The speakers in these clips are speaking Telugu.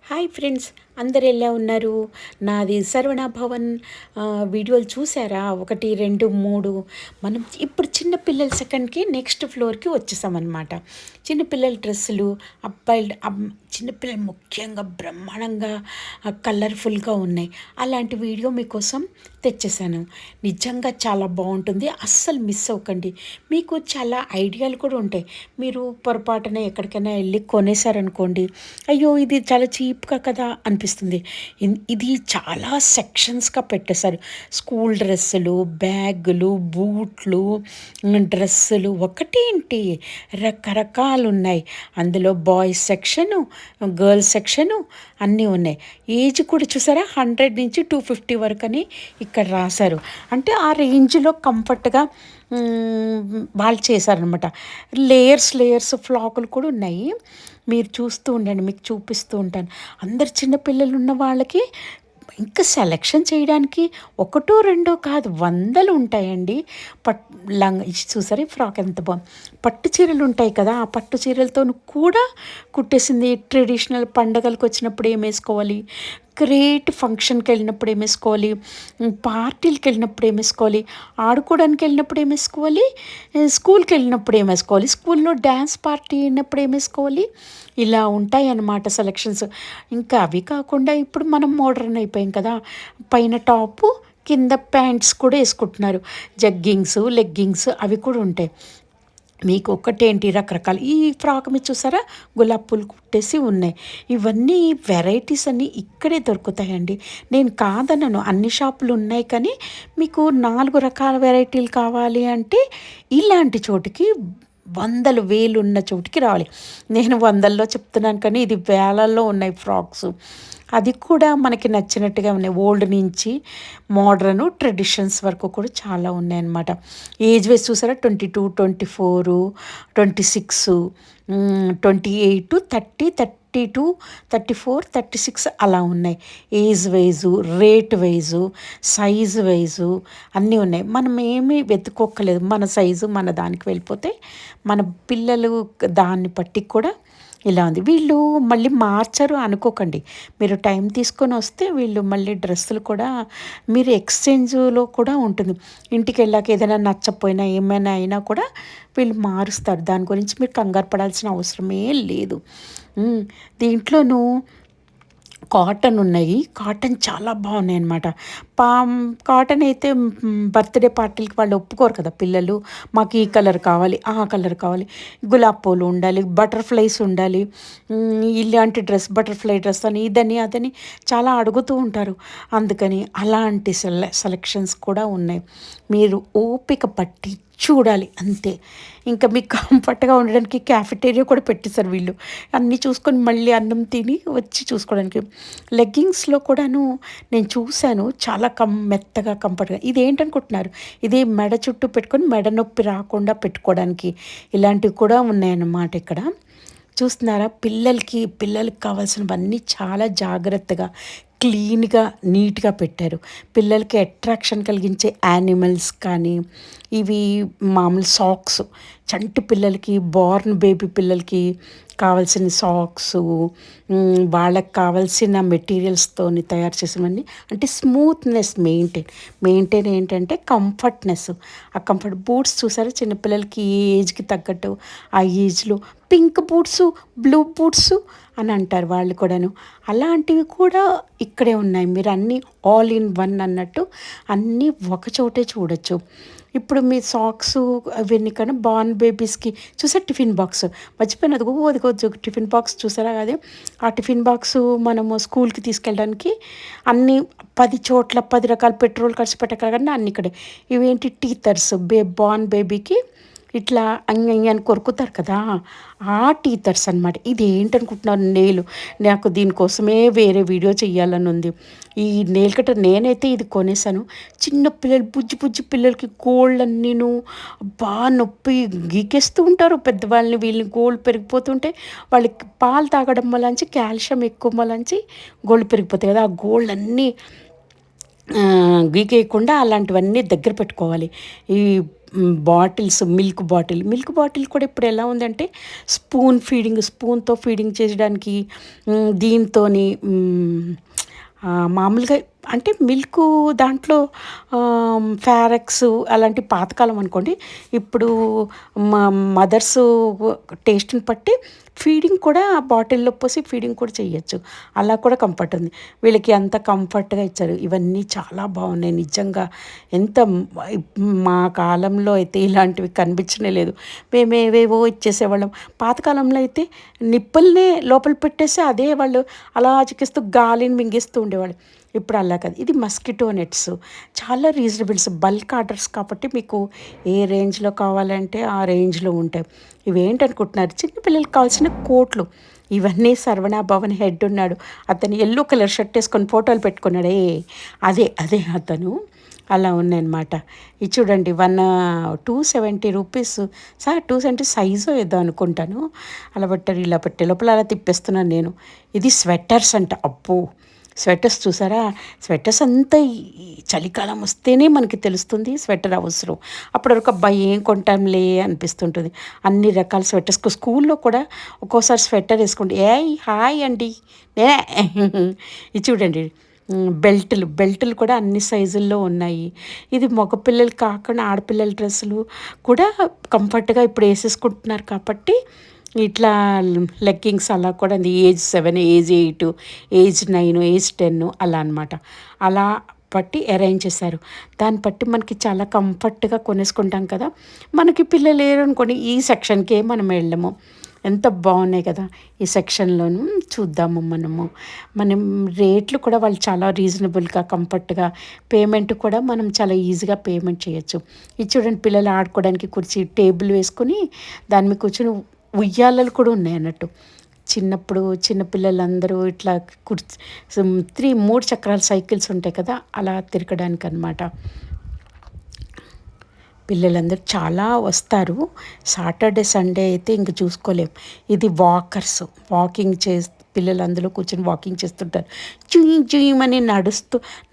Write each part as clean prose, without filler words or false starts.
హాయ్ ఫ్రెండ్స్, అందరు ఎలా ఉన్నారు? నాది సర్వణ భవన్. వీడియోలు చూసారా? 1, 2, 3. మనం ఇప్పుడు చిన్నపిల్లల సెకండ్కి నెక్స్ట్ ఫ్లోర్కి వచ్చేసామన్నమాట. చిన్నపిల్లల డ్రెస్సులు, అబ్బాయిలు చిన్నపిల్లలు ముఖ్యంగా బ్రహ్మాండంగా కలర్ఫుల్గా ఉన్నాయి. అలాంటి వీడియో మీకోసం తెచ్చేసాను. నిజంగా చాలా బాగుంటుంది, అస్సలు మిస్ అవ్వకండి. మీకు చాలా ఐడియాలు కూడా ఉంటాయి. మీరు పొరపాటున ఎక్కడికైనా వెళ్ళి కొనేసారనుకోండి, అయ్యో ఇది చాలా చీప్గా కదా అనిపిస్తుంది. ఇది చాలా సెక్షన్స్గా పెట్టేశారు. స్కూల్ డ్రెస్సులు, బ్యాగులు, బూట్లు, డ్రెస్సులు ఒకటేంటి రకరకాలు ఉన్నాయి. అందులో బాయ్స్ సెక్షను, గర్ల్స్ సెక్షను అన్నీ ఉన్నాయి. ఏజ్ కూడా చూసారా, 100 నుంచి 250 వరకు అని ఇక్కడ రాశారు. అంటే ఆ రేంజ్లో కంఫర్ట్గా వాళ్ళు చేశారనమాట. లేయర్స్ ఫ్లాకులు కూడా ఉన్నాయి. మీరు చూస్తూ ఉండండి, మీకు చూపిస్తూ ఉంటాను. అందరు చిన్నపిల్లలు ఉన్న వాళ్ళకి ఇంకా సెలెక్షన్ చేయడానికి ఒకటో రెండో కాదు, వందలు ఉంటాయండి. పట్ ఇది చూసారా, ఈ ఫ్రాక్ ఎంత బాగుంది. పట్టు చీరలు ఉంటాయి కదా, ఆ పట్టు చీరలతో కూడా కుట్టేసింది. ట్రెడిషనల్ పండగలకు వచ్చినప్పుడు ఏం వేసుకోవాలి, గ్రేట్ ఫంక్షన్కి వెళ్ళినప్పుడు ఏం వేసుకోవాలి, పార్టీలకు వెళ్ళినప్పుడు ఏం వేసుకోవాలి, ఆడుకోవడానికి వెళ్ళినప్పుడు ఏం వేసుకోవాలి, స్కూల్కి వెళ్ళినప్పుడు ఏం వేసుకోవాలి, స్కూల్లో డ్యాన్స్ పార్టీ అయినప్పుడు ఏం వేసుకోవాలి, ఇలా ఉంటాయి అన్నమాట సెలెక్షన్స్. ఇంకా అవి కాకుండా ఇప్పుడు మనం మోడర్న్ అయిపోయాం కదా, పైన టాపు కింద ప్యాంట్స్ కూడా వేసుకుంటున్నారు. జగ్గింగ్స్, లెగ్గింగ్స్ అవి కూడా ఉంటాయి. మీకు ఒక్కటేంటి రకరకాలు. ఈ ఫ్రాక్ మీద చూసారా, గులాబ్ పూలు కుట్టేసి ఉన్నాయి. ఇవన్నీ వెరైటీస్ అన్నీ ఇక్కడే దొరుకుతాయండి. నేను కాదనను, అన్ని షాపులు ఉన్నాయి, కానీ మీకు 4 రకాల వెరైటీలు కావాలి అంటే ఇలాంటి చోటుకి వందలు వేలు ఉన్న చోటుకి రావాలి. నేను వందల్లో చెప్తున్నాను, కానీ ఇది వేలల్లో ఉన్నాయి ఫ్రాక్స్. అది కూడా మనకి నచ్చినట్టుగా ఉన్నాయి. ఓల్డ్ నుంచి మోడ్రన్, ట్రెడిషన్స్ వరకు కూడా చాలా ఉన్నాయన్నమాట. ఏజ్ వైజ్ చూసారా, 22, 24, 26, 28, 30, 32, 34, 36 అలా ఉన్నాయి. Age wise, rate wise, size wise అన్నీ ఉన్నాయి. మనం ఏమీ వెతుక్కోక్కలేదు. మన సైజు మన దానికి వెళ్ళిపోతే మన పిల్లలు దాన్ని బట్టి కూడా ఇలా ఉంది. వీళ్ళు మళ్ళీ మార్చరు అనుకోకండి. మీరు టైం తీసుకొని వస్తే వీళ్ళు మళ్ళీ డ్రెస్సులు కూడా మీరు ఎక్స్చేంజ్లో కూడా ఉంటుంది. ఇంటికి వెళ్ళాక ఏదైనా నచ్చపోయినా ఏమైనా అయినా కూడా వీళ్ళు మారుస్తారు. దాని గురించి మీరు కంగారు పడాల్సిన అవసరమే లేదు. దీంట్లోనూ కాటన్ ఉన్నాయి. కాటన్ చాలా బాగున్నాయి అన్నమాట. కాటన్ అయితే బర్త్డే పార్టీలకి వాళ్ళు ఒప్పుకోరు కదా పిల్లలు, మాకు ఈ కలర్ కావాలి, ఆ కలర్ కావాలి, గులాబ్ పూలు ఉండాలి, బటర్ఫ్లైస్ ఉండాలి, ఇలాంటి డ్రెస్, బటర్ఫ్లై డ్రెస్ అని ఇదని అదని చాలా అడుగుతూ ఉంటారు. అందుకని అలాంటి సెలెక్షన్స్ కూడా ఉన్నాయి. మీరు ఓపిక పట్టి చూడాలి అంతే. ఇంకా మీకు కంఫర్ట్గా ఉండడానికి క్యాఫెటేరియా కూడా పెట్టేశారు వీళ్ళు. అన్నీ చూసుకొని మళ్ళీ అన్నం తిని వచ్చి చూసుకోవడానికి. లెగ్గింగ్స్లో కూడాను నేను చూశాను, చాలా మెత్తగా కంఫర్ట్గా. ఇది ఏంటనుకుంటున్నారు, ఇది మెడ చుట్టూ పెట్టుకొని మెడ నొప్పి రాకుండా పెట్టుకోవడానికి ఇలాంటివి కూడా ఉన్నాయన్నమాట ఇక్కడ. చూస్తున్నారా, పిల్లలకి కావాల్సినవన్నీ చాలా జాగ్రత్తగా క్లీన్గా నీట్గా పెట్టారు. పిల్లలకి అట్రాక్షన్ కలిగించే యానిమల్స్ కానీ, ఇవి మామూలు సాక్స్, చంటి పిల్లలకి, బోర్న్ బేబీ పిల్లలకి కావాల్సిన సాక్సు, వాళ్ళకి కావాల్సిన మెటీరియల్స్తో తయారు చేసినవన్నీ. అంటే స్మూత్నెస్ మెయింటైన్ ఏంటంటే కంఫర్ట్నెస్. ఆ కంఫర్ట్ బూట్స్ చూసారా, చిన్నపిల్లలకి ఏ ఏజ్కి తగ్గట్టు ఆ ఏజ్లో పింక్ బూట్సు, బ్లూ బూట్సు అని అంటారు వాళ్ళు కూడాను. అలాంటివి కూడా ఇక్కడే ఉన్నాయి. మీరు అన్నీ ఆల్ ఇన్ వన్ అన్నట్టు అన్నీ ఒకచోటే చూడొచ్చు. ఇప్పుడు మీ సాక్స్ అవన్నీ కన్నా బార్న్ బేబీస్కి చూసా టిఫిన్ బాక్స్ మర్చిపోయిన, అదిగో టిఫిన్ బాక్స్ చూసారా. అదే ఆ టిఫిన్ బాక్స్ మనము స్కూల్కి తీసుకెళ్ళడానికి అన్నీ 10 చోట్ల 10 రకాల పెట్రోల్ ఖర్చు పెట్టగలగానే అన్ని ఇక్కడే. ఇవేంటి టీథర్స్, బార్న్ బేబీకి ఇట్లా అని కొరుకుతారు కదా, ఆ టీథర్స్ అనమాట. ఇది ఏంటనుకుంటున్నారు, నాకు దీనికోసమే వేరే వీడియో చేయాలని ఉంది. ఈ నెయిల్ కట్టర్ నేనైతే ఇది కొనేసాను. చిన్న పిల్లలు, బుజ్జి పిల్లలకి గోల్డ్ అన్నీను బాగా నొప్పి గీకేస్తూ ఉంటారు. పెద్దవాళ్ళని వీళ్ళని గోల్డ్ పెరిగిపోతుంటే వాళ్ళకి పాలు తాగడం వల్ల కాల్షియం ఎక్కువ వల్ల గోల్డ్ పెరిగిపోతాయి కదా, ఆ గోల్డ్ అన్నీ గీకేయకుండా అలాంటివన్నీ దగ్గర పెట్టుకోవాలి. ఈ బాటిల్స్, మిల్క్ బాటిల్ కూడా ఇప్పుడు ఎలా ఉందంటే స్పూన్తో ఫీడింగ్ చేయడానికి దీంతోని మామూలుగా అంటే మిల్కు దాంట్లో ఫారెక్స్ అలాంటి పాతకాలం అనుకోండి. ఇప్పుడు మదర్స్ టేస్ట్ని బట్టి ఫీడింగ్ కూడా బాటిల్లో పోసి ఫీడింగ్ కూడా చేయొచ్చు. అలా కూడా కంఫర్ట్ ఉంది. వీళ్ళకి అంత కంఫర్ట్గా ఇచ్చారు. ఇవన్నీ చాలా బాగున్నాయి నిజంగా. ఎంత మా కాలంలో అయితే ఇలాంటివి కనిపించనే లేదు. మేము ఏవేవో ఇచ్చేసేవాళ్ళం. పాతకాలంలో అయితే నిప్పుల్నే లోపల పెట్టేసి అదే వాళ్ళు అలా చికిస్తూ గాలిని మింగేస్తూ ఉండేవాళ్ళు. ఇప్పుడు అలా కాదు. ఇది మస్కిటో నెట్స్ చాలా రీజనబుల్స్, బల్క్ ఆర్డర్స్ కాబట్టి మీకు ఏ రేంజ్లో కావాలంటే ఆ రేంజ్లో ఉంటాయి. ఇవేంటనుకుంటున్నారు, చిన్నపిల్లలకి కావాల్సిన కోట్లు. ఇవన్నీ సర్వణ భవన్ హెడ్ ఉన్నాడు, అతను ఎల్లో కలర్ షర్ట్ వేసుకొని ఫోటోలు పెట్టుకున్నాడే, అదే అతను. అలా ఉన్నాయన్నమాట. ఇది చూడండి 270 రూపీస్. సార్ 270 సైజు ఏదో అనుకుంటాను. అలా పెట్టారు, ఇలా పెట్టే లోపల అలా తిప్పేస్తున్నాను నేను. ఇది స్వెటర్స్ అంట. అబ్బో, స్వెటర్స్ చూసారా? స్వెటర్స్ అంతా ఈ చలికాలం వస్తేనే మనకి తెలుస్తుంది స్వెటర్ అవసరం. అప్పటి వరకు అబ్బాయి ఏం కొంటాంలే అనిపిస్తుంటుంది. అన్ని రకాల స్వెటర్స్ స్కూల్లో కూడా ఒక్కోసారి స్వెటర్ వేసుకోండి, హాయ్ అండి నేనే. ఇది చూడండి బెల్టులు కూడా అన్ని సైజుల్లో ఉన్నాయి. ఇది మగపిల్లలు కాకుండా ఆడపిల్లల డ్రెస్సులు కూడా కంఫర్ట్గా ఇప్పుడు వేసేసుకుంటున్నారు కాబట్టి ఇట్లా లెగ్గింగ్స్ అలా కూడా ఏజ్ 7, ఏజ్ 8, ఏజ్ 9, ఏజ్ 10 అలా అనమాట. అలా బట్టి అరేంజ్ చేశారు. దాన్ని బట్టి మనకి చాలా కంఫర్ట్గా కొనేసుకుంటాం కదా. మనకి పిల్లలు లేరు అనుకోండి, ఈ సెక్షన్కే మనం వెళ్ళము. ఎంత బాగున్నాయి కదా ఈ సెక్షన్లోను. చూద్దాము మనం రేట్లు కూడా వాళ్ళు చాలా రీజనబుల్గా కంఫర్ట్గా, పేమెంట్ కూడా మనం చాలా ఈజీగా పేమెంట్ చేయొచ్చు. ఇది చూడండి, పిల్లలు ఆడుకోవడానికి కుర్చీ, టేబుల్ వేసుకొని దాని మీద కూర్చొని ఉయ్యాలలు కూడా ఉన్నాయి అన్నట్టు. చిన్నప్పుడు చిన్నపిల్లలందరూ ఇట్లా కుర్చీ 3 చక్రాల సైకిల్స్ ఉంటాయి కదా, అలా తిరగడానికి అనమాట. పిల్లలందరూ చాలా వస్తారు. సాటర్డే సండే అయితే ఇంక చూసుకోలేం. ఇది వాకింగ్ పిల్లలు అందులో కూర్చొని వాకింగ్ చేస్తుంటారు. చుయ్యమని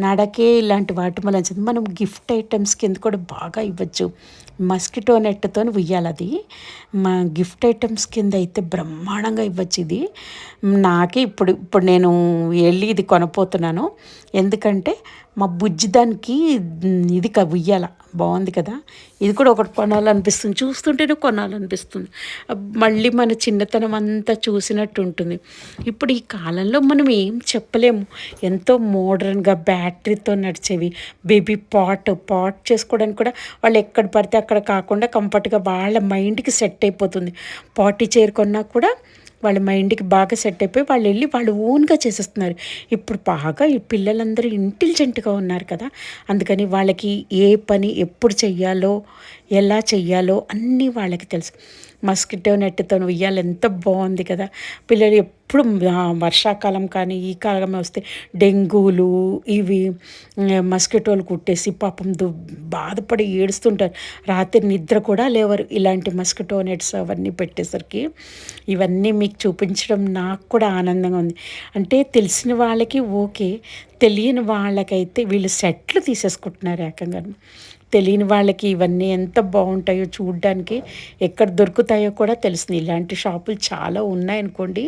నడకే ఇలాంటి వాటి వల్ల మనం గిఫ్ట్ ఐటమ్స్ కింద కూడా బాగా ఇవ్వచ్చు. మస్కిటో నెట్తో ఉయ్యాలి. అది మా గిఫ్ట్ ఐటమ్స్ కింద అయితే బ్రహ్మాండంగా ఇవ్వచ్చు. ఇది నాకే ఇప్పుడు నేను వెళ్ళి ఇది కొనపోతున్నాను. ఎందుకంటే మా బుజ్జి దానికి ఇది ఉయ్యాల బాగుంది కదా. ఇది కూడా ఒకటి కొనాలనిపిస్తుంది, చూస్తుంటేనే కొనాలనిపిస్తుంది. మళ్ళీ మన చిన్నతనం అంతా చూసినట్టు ఉంటుంది. ఇప్పుడు ఈ కాలంలో మనం ఏం చెప్పలేము. ఎంతో మోడర్న్గా బ్యాటరీతో నడిచేవి, బేబీ పాట్ చేసుకోవడానికి కూడా వాళ్ళు ఎక్కడ పడితే అక్కడ కాకుండా కంఫర్ట్గా వాళ్ళ మైండ్కి సెట్ అయిపోతుంది. పార్టీ చైర్ కొన్నా కూడా వాళ్ళ మైండ్కి బాగా సెట్ అయిపోయి వాళ్ళు వెళ్ళి వాళ్ళు ఓన్గా చేసేస్తున్నారు. ఇప్పుడు బాగా ఈ పిల్లలందరూ ఇంటెలిజెంట్గా ఉన్నారు కదా, అందుకని వాళ్ళకి ఏ పని ఎప్పుడు చెయ్యాలో ఎలా చెయ్యాలో అన్నీ వాళ్ళకి తెలుసు. మస్కిటో నెట్తో ఉయ్యాలి ఎంత బాగుంది కదా. పిల్లలు ఎప్పుడు వర్షాకాలం కానీ ఈ కాలం వస్తే డెంగూలు ఇవి మస్కిటోలు కుట్టేసి పాపం బాధపడి ఏడుస్తుంటారు. రాత్రి నిద్ర కూడా లేవరు ఇలాంటి మస్కిటో నెట్స్ అవన్నీ పెట్టేసరికి. ఇవన్నీ మీకు చూపించడం నాకు కూడా ఆనందంగా ఉంది. అంటే తెలిసిన వాళ్ళకి ఓకే, తెలియని వాళ్ళకైతే వీళ్ళు సెట్లు తీసేసుకుంటున్నారు ఏకంగా. తెలియని వాళ్ళకి ఇవన్నీ ఎంత బాగుంటాయో చూడ్డానికి, ఎక్కడ దొరుకుతాయో కూడా తెలుస్తుంది. ఇలాంటి షాపులు చాలా ఉన్నాయనుకోండి.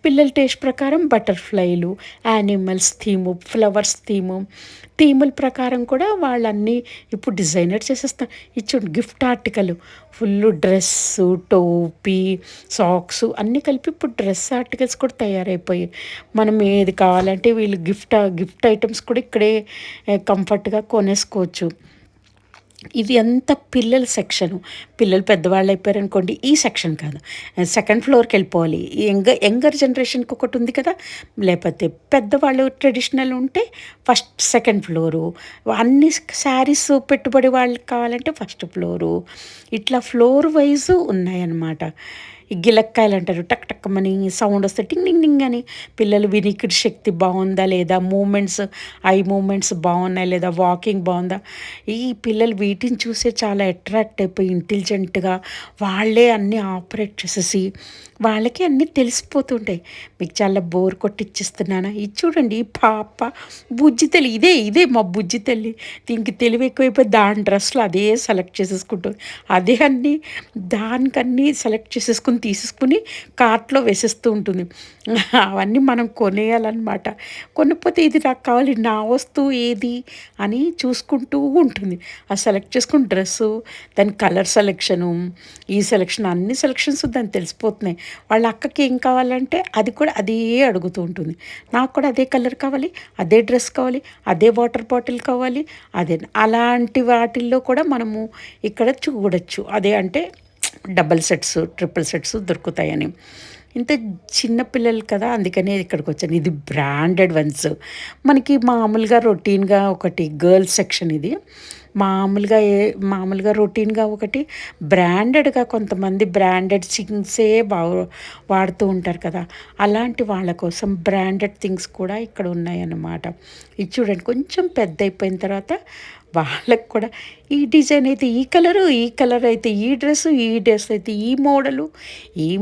పిల్లల టేస్ట్ ప్రకారం బటర్ఫ్లైలు, యానిమల్స్ థీము, ఫ్లవర్స్ థీముల ప్రకారం కూడా వాళ్ళన్నీ ఇప్పుడు డిజైనర్ చేసేస్తారు. ఇచ్చు గిఫ్ట్ ఆర్టికల్ ఫుల్ డ్రెస్సు, టోపీ, సాక్స్ అన్నీ కలిపి ఇప్పుడు డ్రెస్ ఆర్టికల్స్ కూడా తయారైపోయాయి. మనం ఏది కావాలంటే వీళ్ళు గిఫ్ట్ ఐటమ్స్ కూడా ఇక్కడే కంఫర్ట్గా కొనేసుకోవచ్చు. ఇది అంతా పిల్లల సెక్షను. పిల్లలు పెద్దవాళ్ళు అయిపోయారనుకోండి, ఈ సెక్షన్ కాదు, సెకండ్ ఫ్లోర్కి వెళ్ళిపోవాలి. యంగర్ జనరేషన్కి ఒకటి ఉంది కదా, లేకపోతే పెద్దవాళ్ళు ట్రెడిషనల్ ఉంటే సెకండ్ ఫ్లోరు, అన్ని శారీస్ పెట్టుబడి వాళ్ళకి కావాలంటే ఫస్ట్ ఫ్లోరు, ఇట్లా ఫ్లోర్ వైజు ఉన్నాయన్నమాట. ఈ గిలక్కాయలు అంటారు, టక్ టక్కమని సౌండ్ వస్తే టింగ్ టింగ్ టింగ్ అని. పిల్లలు వినికిడి శక్తి బాగుందా లేదా, మూమెంట్స్, ఐ మూమెంట్స్ బాగున్నాయి లేదా, వాకింగ్ బాగుందా, ఈ పిల్లలు వీటిని చూసే చాలా అట్రాక్ట్ అయిపోయి ఇంటెలిజెంట్గా వాళ్ళే అన్నీ ఆపరేట్ చేసేసి వాళ్ళకి అన్నీ తెలిసిపోతుంటాయి. మీకు చాలా బోర్ కొట్టిచ్చిస్తున్నానా, ఇది చూడండి ఈ పాప బుజ్జి తల్లి, ఇదే మా బుజ్జి తల్లి. దీనికి తెలివి ఎక్కువైపోయి దాని డ్రెస్సులు అదే సెలెక్ట్ చేసేసుకుంటుంది. అదే అన్నీ దానికన్నీ సెలెక్ట్ చేసేసుకుని తీసేసుకుని కార్ట్లో వేసేస్తూ ఉంటుంది. అవన్నీ మనం కొనేయాలన్నమాట. కొనకపోతే ఇది నాకు కావాలి, నా వస్తువు ఏది అని చూసుకుంటూ ఉంటుంది. ఆ సెలెక్ట్ చేసుకున్న డ్రెస్సు, దాని కలర్ సెలెక్షను, ఈ సెలెక్షన్, అన్ని సెలెక్షన్స్ దానికి తెలిసిపోతున్నాయి. వాళ్ళ అక్కకి ఏం కావాలంటే అది కూడా అదే అడుగుతూ ఉంటుంది. నాకు కూడా అదే కలర్ కావాలి, అదే డ్రెస్ కావాలి, అదే వాటర్ బాటిల్ కావాలి, అదే. అలాంటి వాటిల్లో కూడా మనము ఇక్కడ చూడొచ్చు. అదే అంటే డబల్ సెట్స్, ట్రిపుల్ సెట్స్ దొరుకుతాయని. ఇంత చిన్న పిల్లలు కదా, అందుకనే ఇక్కడికి వచ్చాను. ఇది బ్రాండెడ్ వన్స్. మనకి మామూలుగా రొటీన్గా ఒకటి గర్ల్స్ సెక్షన్ ఇది. మామూలుగా రొటీన్గా ఒకటి, బ్రాండెడ్గా కొంతమంది బ్రాండెడ్ థింగ్సే వాడుతూ ఉంటారు కదా, అలాంటి వాళ్ళ కోసం బ్రాండెడ్ థింగ్స్ కూడా ఇక్కడ ఉన్నాయన్నమాట. ఇది చూడండి, కొంచెం పెద్ద అయిపోయిన తర్వాత వాళ్ళకి కూడా ఈ డిజైన్ అయితే ఈ కలర్ అయితే ఈ డ్రెస్ అయితే ఈ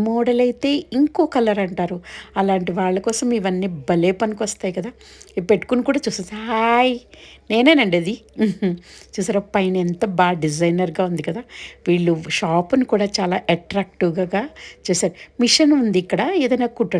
మోడల్ అయితే ఇంకో కలర్ అంటారు. అలాంటి వాళ్ళ కోసం ఇవన్నీ భలే పనికొస్తాయి కదా. ఇవి పెట్టుకుని కూడా చూసేసి హాయ్ నేనేనండి అది. చూసారా పైన ఎంత బాగా డిజైనర్గా ఉంది కదా. వీళ్ళు షాపును కూడా చాలా అట్రాక్టివ్గా చేశారు. మిషన్ ఉంది ఇక్కడ, ఏదైనా కుట్టడం